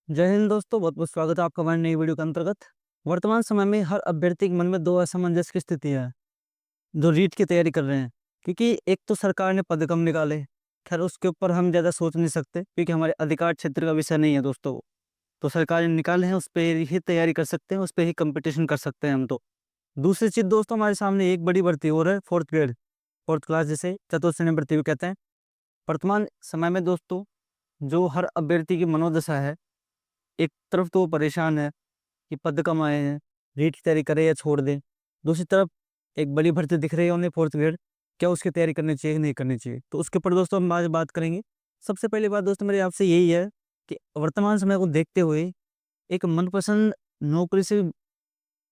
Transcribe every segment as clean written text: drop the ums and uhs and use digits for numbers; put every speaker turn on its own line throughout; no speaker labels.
जय हिंद दोस्तों, बहुत बहुत स्वागत है आपका हमारी नई वीडियो के अंतर्गत। वर्तमान समय में हर अभ्यर्थी के मन में दो असमंजस की स्थिति है जो रीट की तैयारी कर रहे हैं। क्योंकि एक तो सरकार ने पद कम निकाले, खैर उसके ऊपर हम ज़्यादा सोच नहीं सकते क्योंकि हमारे अधिकार क्षेत्र का विषय नहीं है दोस्तों वो। तो सरकार ने निकाले हैं, उस पर ही तैयारी कर सकते हैं, उस पर ही कंपटीशन कर सकते हैं हम तो। दूसरी चीज़ दोस्तों, हमारे सामने एक बड़ी भर्ती और है, फोर्थ ग्रेड, फोर्थ क्लास, जिसे चतुर्थ श्रेणी भर्ती भी कहते हैं। वर्तमान समय में दोस्तों जो हर अभ्यर्थी की मनोदशा है, एक तरफ तो वो परेशान है कि पद कम आए हैं, रीट की तैयारी करें या छोड़ दें। दूसरी तरफ एक बड़ी भर्ती दिख रही है उन्हें, फोर्थ ग्रेड, क्या उसकी तैयारी करनी चाहिए कि नहीं करनी चाहिए, तो उसके ऊपर दोस्तों हम आज बात करेंगे। सबसे पहली बात दोस्तों मेरी आपसे यही है कि वर्तमान समय को देखते हुए एक मनपसंद नौकरी से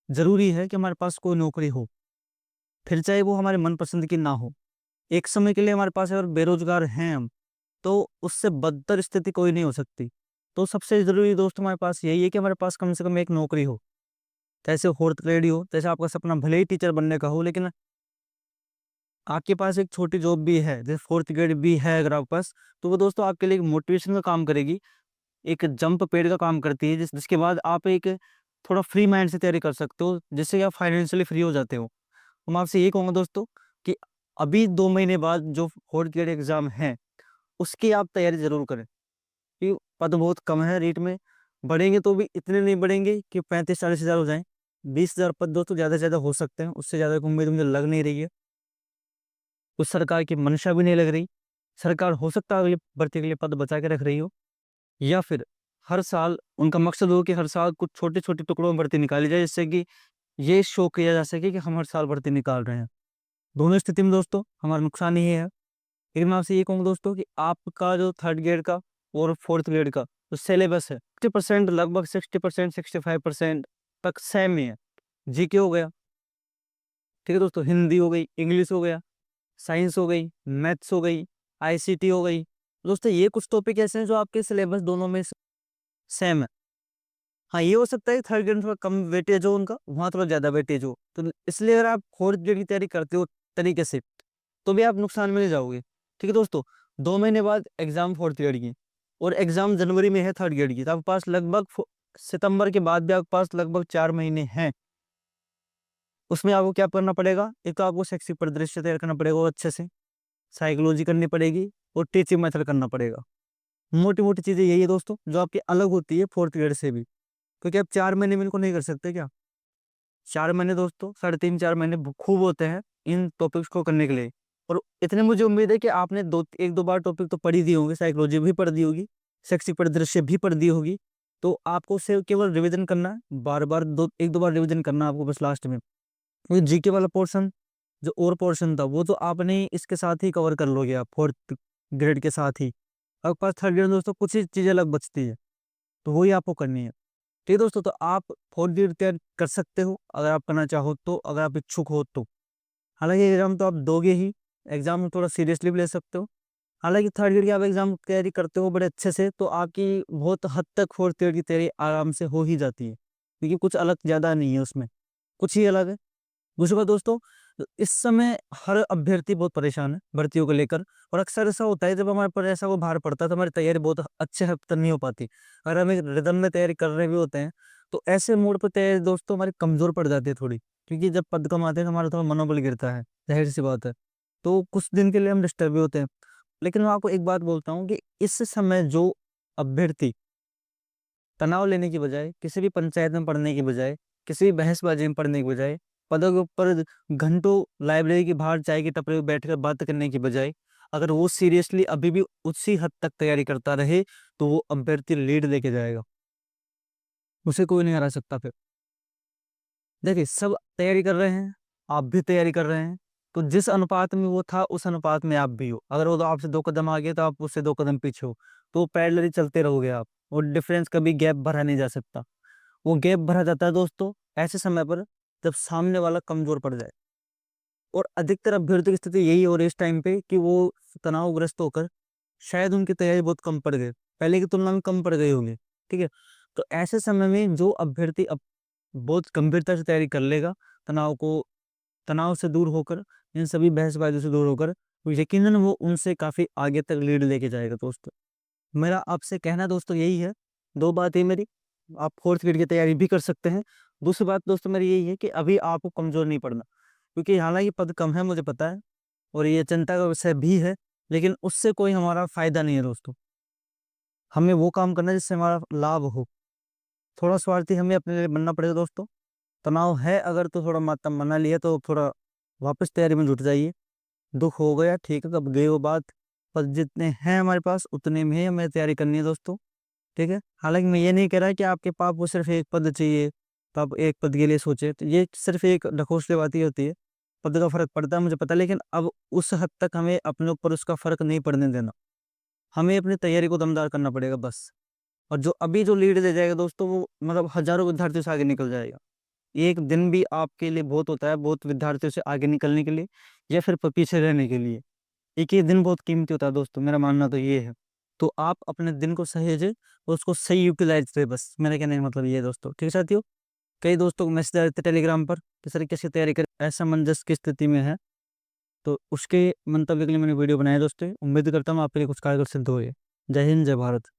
ज़रूरी है कि हमारे पास कोई नौकरी हो, फिर चाहे वो हमारे मनपसंद की ना हो। एक समय के लिए हमारे पास अगर बेरोजगार हैं हम, तो उससे बदतर स्थिति कोई नहीं हो सकती। तो सबसे ज़रूरी दोस्त हमारे पास यही है कि हमारे पास कम से कम एक नौकरी हो, जैसे फोर्थ ग्रेड ही हो, जैसे आपका सपना भले ही टीचर बनने का हो, लेकिन आपके पास एक छोटी जॉब भी है, जैसे फोर्थ ग्रेड भी है अगर आपके पास, तो वो दोस्तों आपके लिए एक मोटिवेशन का काम करेगी, एक जंप पेड़ का काम करती है, जिसके बाद आप एक थोड़ा फ्री माइंड से तैयारी कर सकते हो, जिससे कि आप फाइनेंशियली फ्री हो जाते हो। तो मैं आपसे ये कहूँगा दोस्तों कि अभी 2 महीने बाद जो फोर्थ ग्रेड एग्जाम है, उसकी आप तैयारी जरूर करें, क्योंकि पद बहुत कम है, रेट में बढ़ेंगे तो भी इतने नहीं बढ़ेंगे कि 35-40 हज़ार हो जाएं। 20 हज़ार पद दोस्तों ज़्यादा से ज़्यादा हो सकते हैं, उससे ज़्यादा की उम्मीद मुझे लग नहीं रही है। उस सरकार की मंशा भी नहीं लग रही। सरकार हो सकता है अगली भर्ती के लिए पद बचा के रख रही हो, या फिर हर साल उनका मकसद हो कि हर साल कुछ छोटे-छोटे टुकड़ों में भर्ती निकाली जाए, जिससे कि ये शो किया जा सके कि हम हर साल भर्ती निकाल रहे हैं। दोनों स्थिति में दोस्तों हमारा नुकसान ही है। लेकिन मैं आपसे ये कहूँगा दोस्तों कि आपका जो थर्ड ग्रेड का और फोर्थ ग्रेड का जो सिलेबस है, 60% लगभग 60%, 65% तक सेम ही है। जीके हो गया, ठीक है दोस्तों, हिंदी हो गई, इंग्लिश हो गया, साइंस हो गई, मैथ्स हो गई, आईसीटी हो गई। दोस्तों ये कुछ टॉपिक ऐसे हैं जो आपके सिलेबस दोनों में सेम है। हाँ, ये हो सकता है थर्ड ग्रेड में थोड़ा कम वेटेज हो उनका, वहाँ थोड़ा ज़्यादा वेटेज हो। तो इसलिए अगर आप फोर्थ ग्रेड की तैयारी करते हो तरीके से, तो भी आप नुकसान में नहीं जाओगे। ठीक है दोस्तों, 2 महीने बाद एग्जाम फोर्थ ग्रेड की, और एग्जाम जनवरी में है थर्ड ग्रेड की, तो आपके पास लगभग सितंबर के बाद भी आपके पास लगभग 4 महीने हैं। उसमें आपको क्या करना पड़ेगा, एक तो आपको शैक्षिक परिदृश्य तैयार करना पड़ेगा और अच्छे से, साइकोलॉजी करनी पड़ेगी और टीचिंग मेथड करना पड़ेगा। मोटी मोटी चीज़ें यही है दोस्तों जो आपकी अलग होती है फोर्थ ग्रेड से भी, क्योंकि आप 4 महीने में इनको नहीं कर सकते क्या। 4 महीने दोस्तों, 3.5-4 महीने खूब होते हैं इन टॉपिक्स को करने के लिए। और इतने मुझे उम्मीद है कि आपने दो एक दो बार टॉपिक तो पढ़ ही दिए होंगे, साइकोलॉजी भी पढ़ दी होगी, शैक्षिक परिदृश्य भी पढ़ दी होगी। तो आपको उसे केवल रिवीजन करना है, बार बार एक दो बार रिवीजन करना है आपको बस लास्ट में। क्योंकि जीके वाला पोर्शन जो और पोर्शन था वो तो आपने इसके साथ ही कवर कर लोगे आप, फोर्थ ग्रेड के साथ ही। आपके पास थर्ड ग्रेड में दोस्तों कुछ ही चीज़ें अलग बचती है, तो वही आपको करनी है। ठीक है दोस्तों, तो आप फोर्थ ग्रेड तैयार कर सकते हो अगर आप करना चाहो तो, अगर आप इच्छुक हो तो। हालांकि एग्जाम तो आप दोगे ही, एग्जाम में थोड़ा सीरियसली भी ले सकते हो। हालांकि थर्ड ग्रेड की आप एग्जाम की तैयारी करते हो बड़े अच्छे से, तो आपकी बहुत हद तक फोर्थ ग्रेड की तैयारी आराम से हो ही जाती है, क्योंकि कुछ अलग ज़्यादा नहीं है उसमें, कुछ ही अलग है। दूसरी बात दोस्तों, इस समय हर अभ्यर्थी बहुत परेशान है भर्तियों को लेकर, और अक्सर ऐसा होता है जब हमारे पर ऐसा वो भार पड़ता है तो हमारी तैयारी बहुत अच्छे हद तक नहीं हो पाती। अगर हम एक रिदम में तैयारी कर रहे भी होते हैं, तो ऐसे मोड पर तैयारी दोस्तों हमारी कमजोर पड़ जाती है थोड़ी, क्योंकि जब पद कम आते हैं तो हमारा थोड़ा मनोबल गिरता है, जाहिर सी बात है। तो कुछ दिन के लिए हम डिस्टर्ब भी होते हैं। लेकिन मैं आपको एक बात बोलता हूँ कि इस समय जो अभ्यर्थी तनाव लेने की बजाय, किसी भी पंचायत में पढ़ने की बजाय, किसी भी बहसबाजी में पढ़ने की बजाय, पदों के ऊपर घंटों लाइब्रेरी के बाहर चाय की टपरी पे बैठकर बात करने की बजाय, अगर वो सीरियसली अभी भी उसी हद तक तैयारी करता रहे, तो वो अभ्यर्थी लीड लेके जाएगा, उसे कोई नहीं हरा सकता फिर। देखिए सब तैयारी कर रहे हैं, आप भी तैयारी कर रहे हैं, तो जिस अनुपात में वो था उस अनुपात में आप भी हो। अगर वो तो आपसे 2 कदम आगे तो आप उससे 2 कदम पीछे हो, तो पैरेलली चलते रहोगे आप, और डिफरेंस कभी गैप भरा नहीं जा सकता। वो गैप भरा जाता है दोस्तों ऐसे समय पर जब सामने वाला कमजोर पड़ जाए। और अधिकतर अभ्यर्थियों की स्थिति यही हो रही है इस टाइम पे कि वो तनावग्रस्त होकर शायद उनकी तैयारी बहुत कम पड़ गई, पहले की तुलना में कम पड़ गई होगी। ठीक है, तो ऐसे समय में जो अभ्यर्थी अब बहुत गंभीरता से तैयारी कर लेगा, तनाव को तनाव से दूर होकर, इन सभी बहसबाजी से दूर होकर, तो यकीनन वो उनसे काफी आगे तक लीड लेके जाएगा दोस्तों। मेरा आपसे कहना दोस्तों यही है 2 बात है मेरी, आप 4th ग्रेड की तैयारी भी कर सकते हैं। दूसरी बात दोस्तों मेरी यही है कि अभी आपको कमज़ोर नहीं पड़ना, क्योंकि हालाँकि पद कम है मुझे पता है और ये चिंता का विषय भी है, लेकिन उससे कोई हमारा फ़ायदा नहीं है दोस्तों। हमें वो काम करना है जिससे हमारा लाभ हो। थोड़ा स्वार्थी हमें अपने लिए बनना पड़ेगा दोस्तों। तनाव है अगर तो थोड़ा मात्रा मना लिया तो थोड़ा वापस तैयारी में जुट जाइए। दुःख हो गया ठीक है, कब गई वो बात, पर जितने हैं हमारे पास उतने में ही हमें तैयारी करनी है दोस्तों, ठीक है? हालाँकि मैं ये नहीं कह रहा कि आपके पाप को सिर्फ़ एक पद चाहिए, तो आप एक पद के लिए सोचें, तो ये सिर्फ़ एक ढकोसलेबाज़ी होती है। पद का फ़र्क पड़ता है मुझे पता है, लेकिन अब उस हद तक हमें अपने ऊपर उसका फ़र्क नहीं पड़ने देना। हमें अपनी तैयारी को दमदार करना पड़ेगा बस। और जो अभी जो लीड दे जाएगा दोस्तों वो मतलब हज़ारों विद्यार्थियों से आगे निकल जाएगा। एक दिन भी आपके लिए बहुत होता है, बहुत विद्यार्थियों से आगे निकलने के लिए या फिर पीछे रहने के लिए। एक ये दिन बहुत कीमती होता है दोस्तों, मेरा मानना तो ये है। तो आप अपने दिन को सहेजें और उसको सही यूटिलाइज़ करें बस, मेरा कहने का मतलब ये है दोस्तों। ठीक है साथियों? कई दोस्तों को मैसेज आ रहे थे टेलीग्राम पर, किस तरीके से तैयारी करें, असमंजस की स्थिति में है, तो उसके मंतव्य के लिए मैंने वीडियो बनाया दोस्तों। उम्मीद करता हूँ आपके लिए कुछ कारगर सिद्ध हो ये। जय हिंद, जय भारत।